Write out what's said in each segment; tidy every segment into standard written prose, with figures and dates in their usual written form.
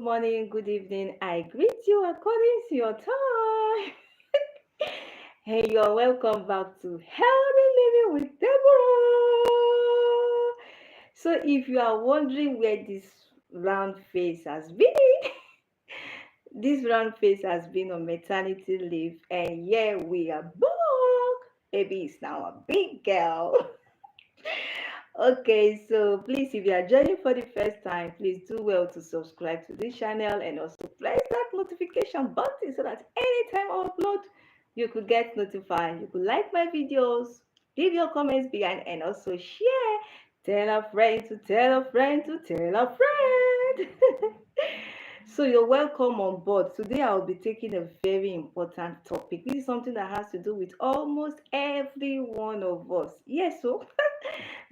morning, good evening. I greet you according to your time. Hey, you're welcome back to Healthy Living with Deborah. So, if you are wondering where this round face has been, this round face has been on maternity leave, and yeah, we are back. Baby is now a big girl. Okay, so please, if you are joining for the first time, please do well to subscribe to this channel and also press that notification button so that anytime I upload, you could get notified. You could like my videos, leave your comments behind, and also share. Tell a friend to tell a friend to tell a friend. So you're welcome on board. Today I'll be taking a very important topic. This is something that has to do with almost every one of us. Yes, so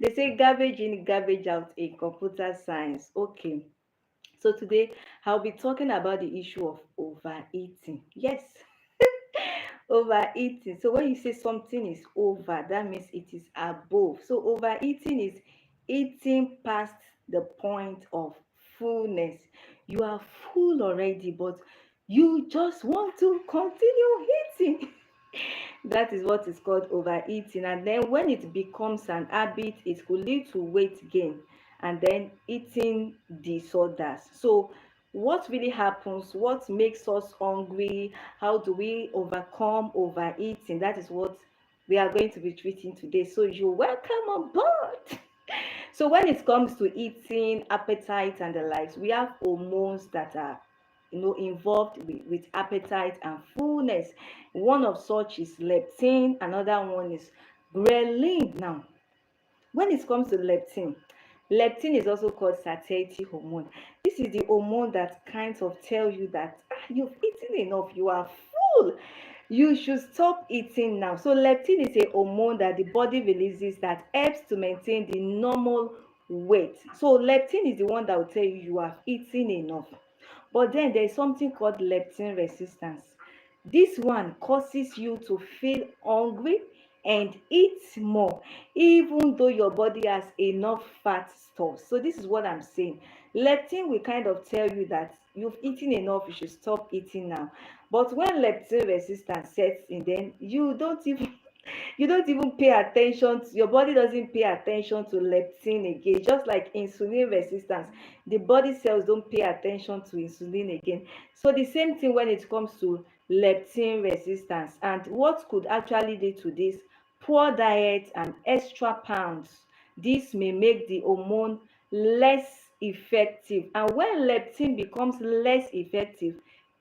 they say garbage in, garbage out in computer science. Okay. So today I'll be talking about the issue of overeating. Yes, overeating. So when you say something is over, that means it is above. So overeating is eating past the point of fullness. You are full already, but you just want to continue eating. That is what is called overeating. And then when it becomes an habit, it could lead to weight gain and then eating disorders. So what really happens? What makes us hungry? How do we overcome overeating? That is what we are going to be treating today. So you're welcome on board. So when it comes to eating, appetite, and the likes, we have hormones that are involved with appetite and fullness. One of such is leptin, another one is ghrelin. Now, when it comes to leptin is also called satiety hormone. This is the hormone that kind of tell you that you've eaten enough, you are full, you should stop eating now. So leptin is a hormone that the body releases that helps to maintain the normal weight. So leptin is the one that will tell you you have eaten enough. But then there is something called leptin resistance. This one causes you to feel hungry and eat more, even though your body has enough fat stores. So this is what I'm saying. Leptin will kind of tell you that you've eaten enough, you should stop eating now. But when leptin resistance sets in, then you don't even pay attention to, your body doesn't pay attention to leptin again. Just like insulin resistance, the body cells don't pay attention to insulin again. So the same thing when it comes to leptin resistance. And what could actually lead to this? Poor diet and extra pounds. This may make the hormone less effective, and when leptin becomes less effective,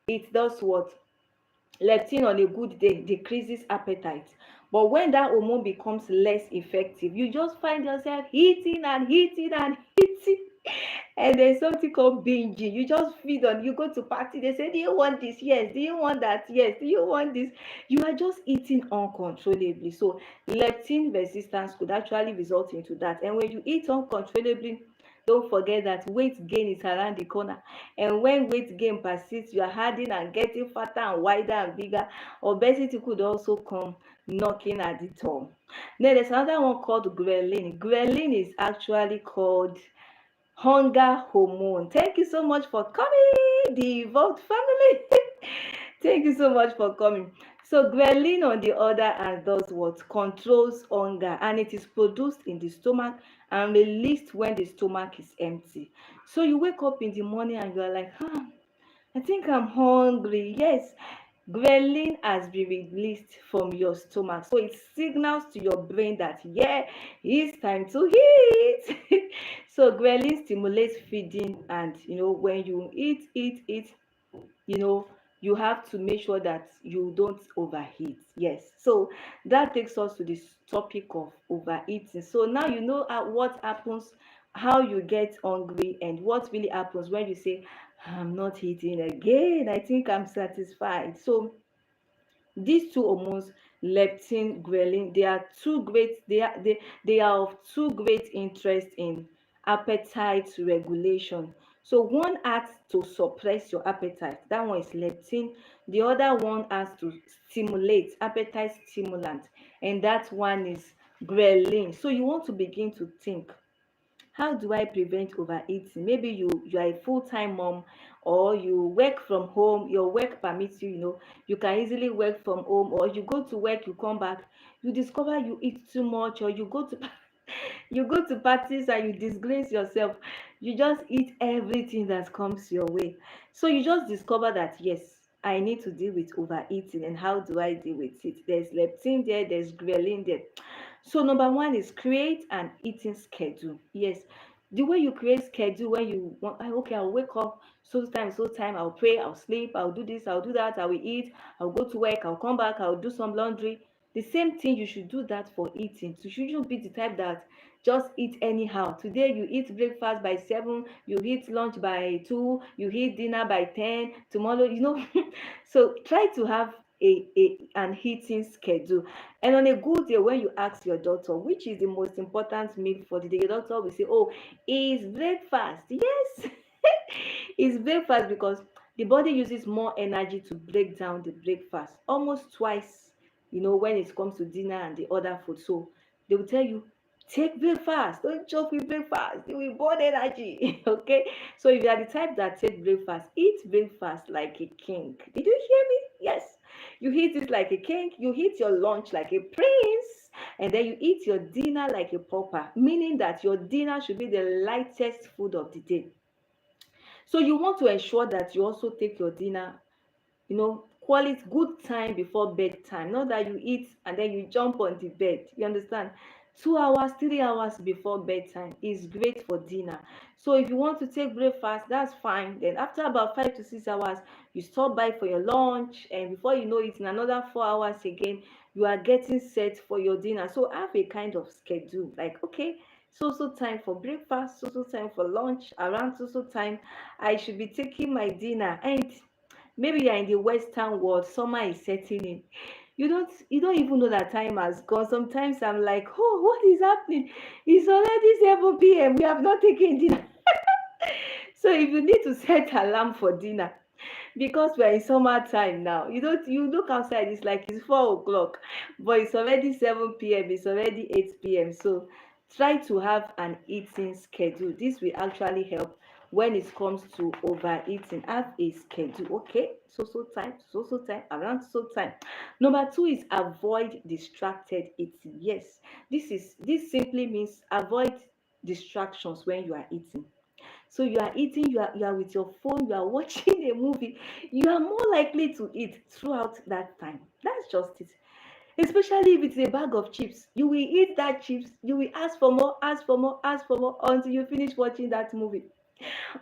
it does what? Leptin on a good day decreases appetite, but when that hormone becomes less effective, you just find yourself eating and eating and eating. And there's something called binging. You just feed on, you go to party, they say, do you want this? Yes. Do you want that? Yes. Do you want this? You are just eating uncontrollably. So leptin resistance could actually result into that. And when you eat uncontrollably, don't forget that weight gain is around the corner. And when weight gain persists, you are adding and getting fatter and wider and bigger. Obesity could also come knocking at the door. Then there's another one called ghrelin. Ghrelin is actually called hunger hormone. Thank you so much for coming, the evolved family. Thank you so much for coming. So ghrelin on the other hand does what? Controls hunger, and it is produced in the stomach and released when the stomach is empty. So you wake up in the morning and you are like, I think I'm hungry. Yes, ghrelin has been released from your stomach. So it signals to your brain that, yeah, it's time to eat. So ghrelin stimulates feeding, and when you eat, you know you have to make sure that you don't overeat. Yes, so that takes us to this topic of overeating. So now you know what happens, how you get hungry, and what really happens when you say, I'm not eating again, I think I'm satisfied. So these two hormones, leptin, ghrelin, they are of two great interest in appetite regulation. So one acts to suppress your appetite, that one is leptin. The other one acts to stimulate, appetite stimulant, and that one is ghrelin. So you want to begin to think, How do I prevent overeating? Maybe you are a full-time mom, or you work from home, your work permits you, you can easily work from home, or you go to work, you come back, you discover you eat too much, or you go to you go to parties and you disgrace yourself. You just eat everything that comes your way. So you just discover that, yes, I need to deal with overeating. And how do I deal with it? There's leptin there, there's ghrelin there. So number one is create an eating schedule. Yes, the way you create schedule, when you want, okay, I'll wake up so time, I'll pray, I'll sleep, I'll do this, I'll do that, I will eat, I'll go to work, I'll come back, I'll do some laundry. The same thing, you should do that for eating. So you shouldn't be the type that just eat anyhow. Today you eat breakfast by 7, you eat lunch by 2, you eat dinner by 10. Tomorrow, so try to have an eating schedule. And on a good day, when you ask your doctor which is the most important meal for the day, your doctor will say, oh, it's breakfast. Yes. It's breakfast, because the body uses more energy to break down the breakfast, almost twice, when it comes to dinner and the other food. So they will tell you, take breakfast, don't joke with breakfast, it will burn energy. Okay, so if you are the type that take breakfast, eat breakfast like a king. Did you hear me? Yes, you eat it like a king, you eat your lunch like a prince, and then you eat your dinner like a pauper, meaning that your dinner should be the lightest food of the day. So you want to ensure that you also take your dinner, call it good time before bedtime, not that you eat and then you jump on the bed. You understand? 2 hours, 3 hours before bedtime is great for dinner. So if you want to take breakfast, that's fine. Then after about 5 to 6 hours, you stop by for your lunch, and before you know it, in another 4 hours again, you are getting set for your dinner. So have a kind of schedule, like, okay, so time for breakfast, so time for lunch, around so time I should be taking my dinner. And maybe you're in the western world, summer is setting in, you don't even know that time has gone. Sometimes I'm like, oh, what is happening? It's already 7 p.m, we have not taken dinner. So if you need to set alarm for dinner, because we're in summertime now, you look outside, it's like it's 4 o'clock, but it's already 7 p.m, it's already 8 p.m. So try to have an eating schedule. This will actually help when it comes to overeating. Have a schedule, okay? So time, around so time. Number two is avoid distracted eating. Yes, this simply means avoid distractions when you are eating. So you are eating, you are with your phone, you are watching a movie, you are more likely to eat throughout that time. That's just it. Especially if it's a bag of chips, you will eat that chips, you will ask for more, ask for more, ask for more, until you finish watching that movie.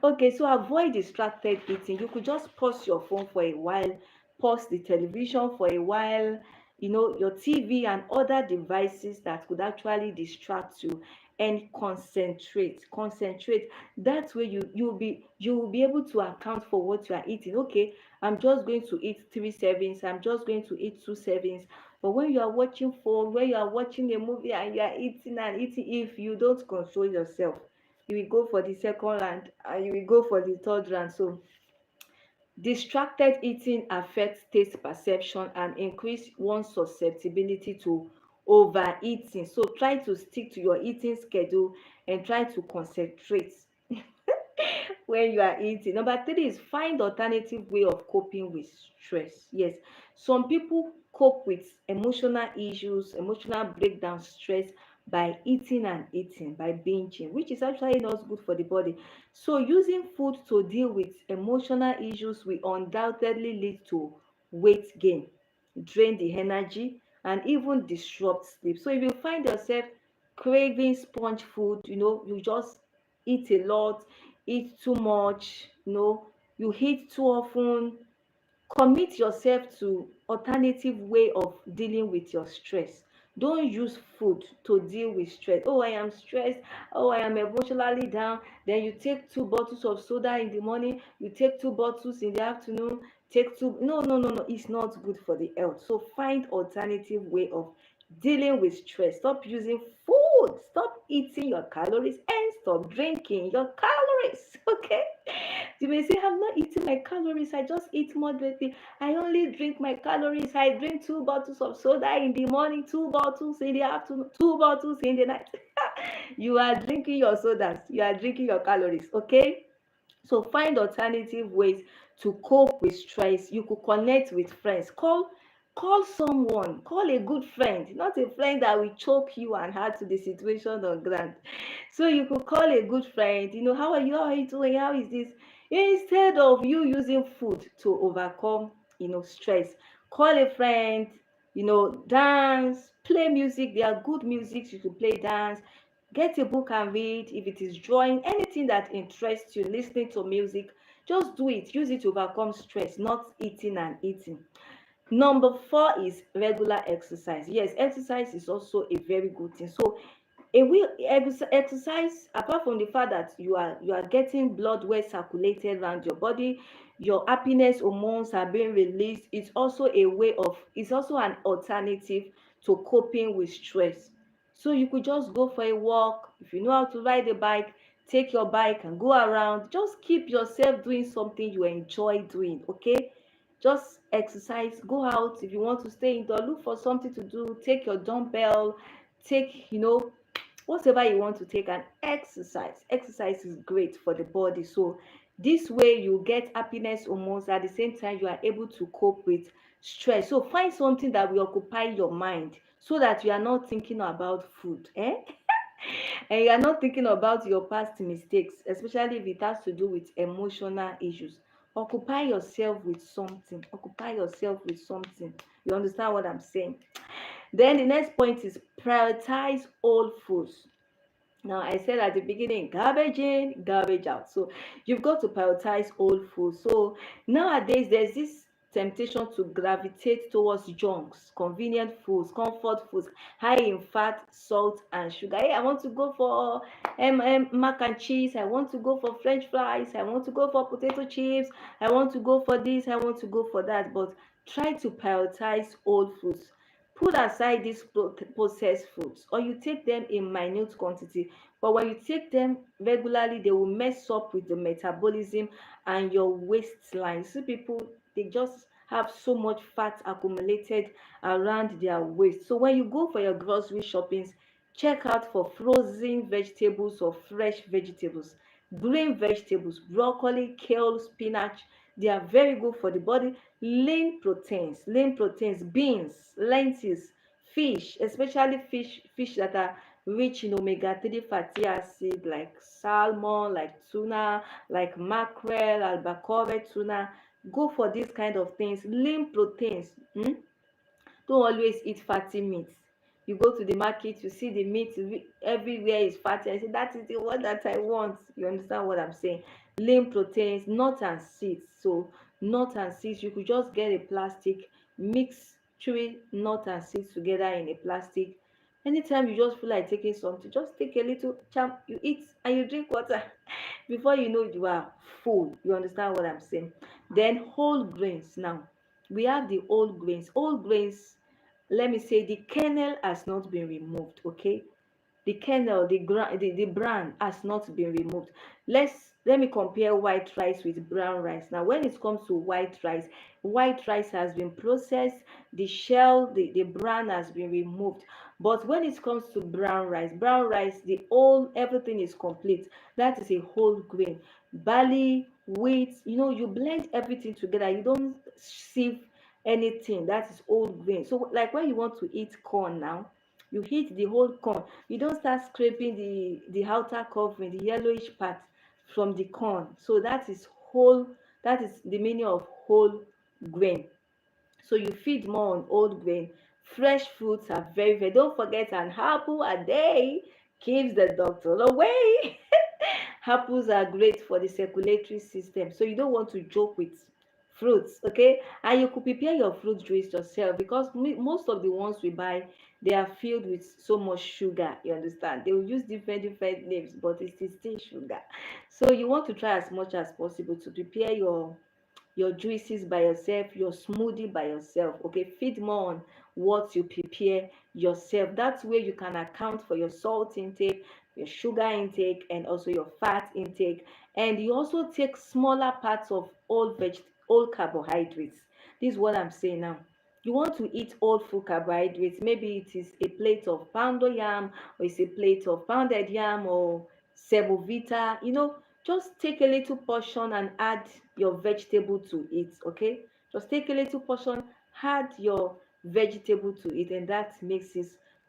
Okay, so avoid distracted eating. You could just pause your phone for a while, pause the television for a while, your TV and other devices that could actually distract you, and concentrate. Concentrate. That way you will be able to account for what you are eating. Okay, I'm just going to eat 3 servings, I'm just going to eat 2 servings. But when you are watching phone, when you are watching a movie and you are eating and eating, if you don't control yourself, you will go for the second round and you will go for the third round. So distracted eating affects taste perception and increase one's susceptibility to overeating. So try to stick to your eating schedule and try to concentrate when you are eating. Number three is find alternative way of coping with stress. Yes, some people cope with emotional issues, emotional breakdown, stress by eating and eating, by binging, which is actually not good for the body. So using food to deal with emotional issues will undoubtedly lead to weight gain, drain the energy, and even disrupt sleep. So if you find yourself craving sponge food, you just eat a lot, eat too much, you eat too often, commit yourself to alternative way of dealing with your stress. Don't use food to deal with stress. Oh, I am stressed, oh, I am emotionally down, then you take 2 bottles of soda in the morning, you take 2 bottles in the afternoon, take two. No, no, no, no, it's not good for the health. So find alternative way of dealing with stress. Stop using food, stop eating your calories, and stop drinking your calories. Okay, you may say, I'm not eating my calories, I just eat moderately. I only drink my calories. I drink 2 bottles of soda in the morning, 2 bottles in the afternoon, 2 bottles in the night. You are drinking your sodas, you are drinking your calories, okay? So find alternative ways to cope with stress. You could connect with friends. Call someone, call a good friend, not a friend that will choke you and add to the situation on ground. So you could call a good friend, how are you? How are you doing? How is this? Instead of you using food to overcome, stress, call a friend, dance, play music. There are good music you could play, dance, get a book and read. If it is drawing, anything that interests you, listening to music, just do it. Use it to overcome stress, not eating and eating. Number four is regular exercise. Yes, exercise is also a very good thing. So a will exercise, apart from the fact that you are getting blood well circulated around your body, your happiness hormones are being released. It's also an alternative to coping with stress. So you could just go for a walk. If you know how to ride a bike, take your bike and go around. Just keep yourself doing something you enjoy doing, okay? Just exercise, go out. If you want to stay indoor, look for something to do. Take your dumbbell, take, whatever you want to take, and exercise is great for the body. So this way you get happiness hormones, at the same time you are able to cope with stress. So find something that will occupy your mind so that you are not thinking about food, and you are not thinking about your past mistakes, especially if it has to do with emotional issues. Occupy yourself with something. You understand what I'm saying? Then the next point is prioritize whole foods. Now, I said at the beginning, garbage in, garbage out. So you've got to prioritize whole food. So nowadays, there's this temptation to gravitate towards junks, convenient foods, comfort foods, high in fat, salt, and sugar. Hey, I want to go for mac and cheese. I want to go for French fries. I want to go for potato chips. I want to go for this. I want to go for that. But try to prioritize whole foods. Put aside these processed foods, or you take them in minute quantity, but when you take them regularly, they will mess up with the metabolism and your waistline. See, people, they just have so much fat accumulated around their waist. So when you go for your grocery shoppings, check out for frozen vegetables or fresh vegetables. Green vegetables, broccoli, kale, spinach, they are very good for the body. Lean proteins, beans, lentils, fish, especially fish that are rich in omega-3 fatty acid, like salmon, like tuna, like mackerel, albacore tuna. Go for these kind of things. Lean proteins. Don't always eat fatty meats. You go to the market, you see the meat everywhere is fatty. I say that is the one that I want. You understand what I'm saying? Lean proteins, nuts and seeds. So nuts and seeds, you could just get a plastic, mix three nuts and seeds together in a plastic. Anytime you just feel like taking something, just take a little champ, you eat and you drink water. Before you know, you are full. You understand what I'm saying? Then whole grains. Now we have the whole grains. Whole grains, let me say, the kernel has not been removed, okay? The kernel, the bran has not been removed. Let me compare white rice with brown rice. Now when it comes to white rice has been processed, the shell, the bran has been removed. But when it comes to brown rice, the whole everything is complete. That is a whole grain. Barley, wheat, you blend everything together. You don't sieve anything. That is whole grain. So like when you want to eat corn now, you heat the whole corn. You don't start scraping the outer covering, the yellowish part from the corn. So that is the meaning of whole grain. So you feed more on whole grain. Fresh fruits are very, very, don't forget, an apple a day keeps the doctor away. Apples are great for the circulatory system, so you don't want to joke with fruits, okay? And you could prepare your fruit juice yourself, because most of the ones we buy, they are filled with so much sugar. You understand? They will use different names, but it is still sugar. So you want to try as much as possible to prepare your juices by yourself, your smoothie by yourself, okay? Feed more on what you prepare yourself. That's where you can account for your salt intake, your sugar intake, and also your fat intake. And you also take smaller parts of all carbohydrates. This is what I'm saying now. You want to eat all full carbohydrates. Maybe it is a plate of pounded yam, or it's a plate of pounded yam, or semovita. Just take a little portion and add your vegetable to it. Okay, just take a little portion, add your vegetable to it, and that makes it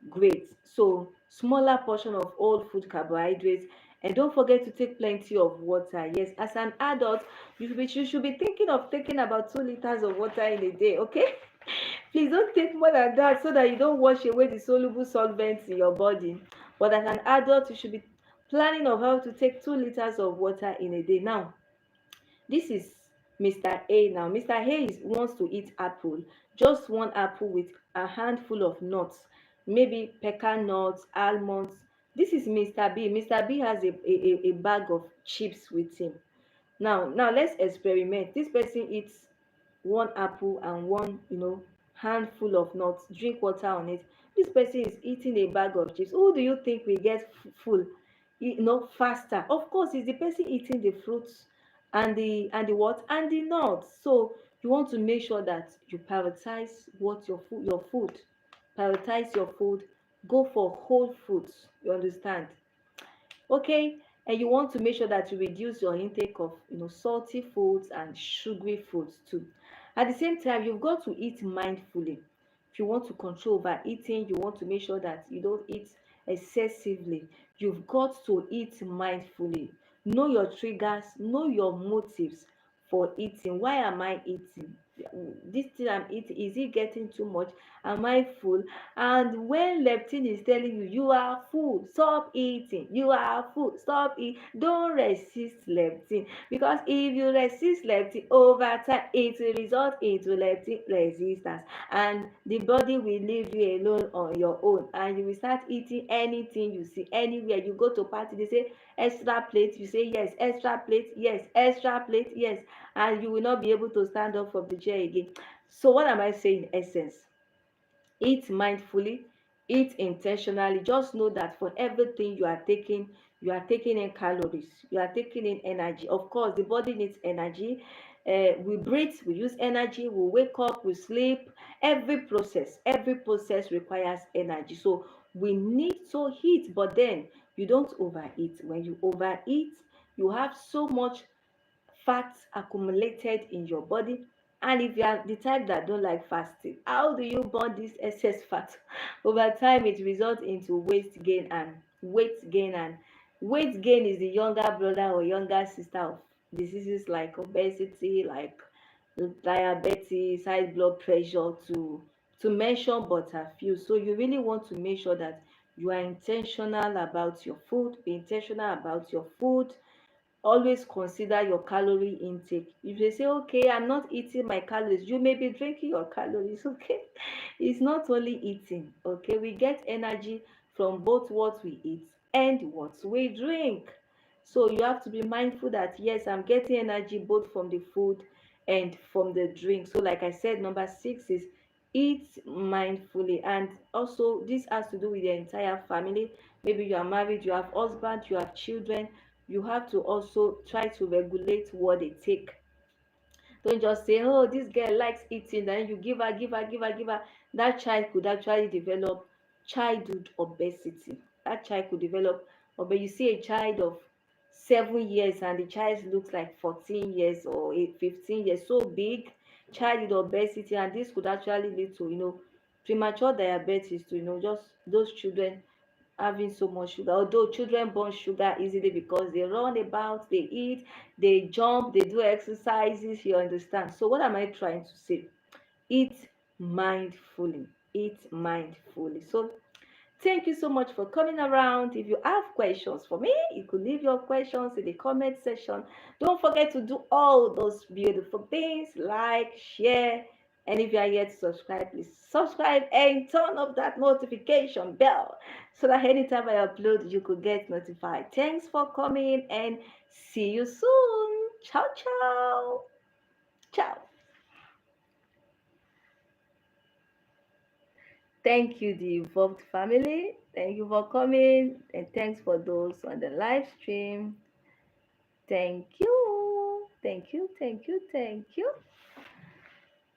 great. So smaller portion of all food carbohydrates, and don't forget to take plenty of water. Yes, as an adult, you should be thinking of taking about 2 liters of water in a day. Okay. Please don't take more than that, so that you don't wash away the soluble solvents in your body. But as an adult, you should be planning of how to take 2 liters of water in a day. Now, this is Mr. A. Now, Mr. A wants to eat apple, just one apple with a handful of nuts, maybe pecan nuts, almonds. This is Mr. B. Mr. B has a bag of chips with him. Now let's experiment. This person eats one apple and one handful of nuts, drink water on it. This person is eating a bag of chips. Who do you think will get full faster? Of course, it's the person eating the fruits and the what and the nuts. So you want to make sure that you prioritize what your food prioritize your food. Go for whole foods, you understand? Okay. And you want to make sure that you reduce your intake of salty foods and sugary foods too. At the same time, you've got to eat mindfully. If you want to control overeating, you want to make sure that you don't eat excessively. You've got to eat mindfully. Know your triggers, know your motives for eating. Why am I eating? This thing I'm eating, is it getting too much? Am I full? And when leptin is telling you you are full, stop eating. You are full, stop eating. Don't resist leptin, because if you resist leptin over time, it will result into leptin resistance, and the body will leave you alone on your own, and you will start eating anything you see anywhere. You go to party, they say extra plate, you say yes. Extra plate, yes. Extra plate, yes. And you will not be able to stand up from the chair again. So what am I saying in essence? Eat mindfully, eat intentionally. Just know that for everything you are taking in calories, you are taking in energy. Of course, the body needs energy. We breathe, we use energy, we wake up, we sleep. Every process requires energy. So we need to eat, but then you don't overeat. When you overeat, you have so much fats accumulated in your body. And if you are the type that don't like fasting, how do you burn this excess fat? Over time, it results into weight gain is the younger brother or younger sister of diseases like obesity, like diabetes, high blood pressure, to mention but a few. So you really want to make sure that you are intentional about your food. Be intentional about your food. Always consider your calorie intake. If they say, okay, I'm not eating my calories, you may be drinking your calories. Okay. It's not only eating. Okay, we get energy from both what we eat and what we drink. So you have to be mindful that yes, I'm getting energy both from the food and from the drink. So like I said, number 6 is eat mindfully. And also this has to do with the entire family. Maybe you are married, you have husband, you have children. You have to also try to regulate what they take. Don't just say, oh, this girl likes eating, then you give her, give her, give her, give her. That child could actually develop childhood obesity. That child could develop, but you see a child of 7 years and the child looks like 14 years or 15 years, so big, childhood obesity, and this could actually lead to premature diabetes, to just those children having so much sugar. Although children burn sugar easily because they run about, they eat, they jump, they do exercises, you understand? So what am I trying to say? Eat mindfully. Eat mindfully. So thank you so much for coming around. If you have questions for me, you could leave your questions in the comment section. Don't forget to do all those beautiful things, like, share, and if you are yet to subscribe, please subscribe and turn up that notification bell so that anytime I upload, you could get notified. Thanks for coming and see you soon. Ciao, ciao. Ciao. Thank you, the Evolved family. Thank you for coming, and thanks for those on the live stream. Thank you. Thank you. Thank you. Thank you.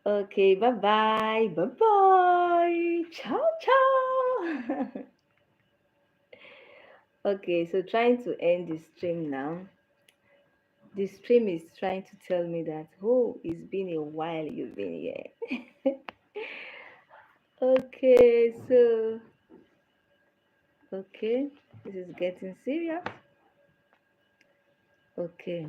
Okay, bye bye. Bye bye. Ciao, ciao. Okay, so trying to end the stream now. The stream is trying to tell me that, oh, it's been a while you've been here. Okay, so, okay, this is getting serious. Okay.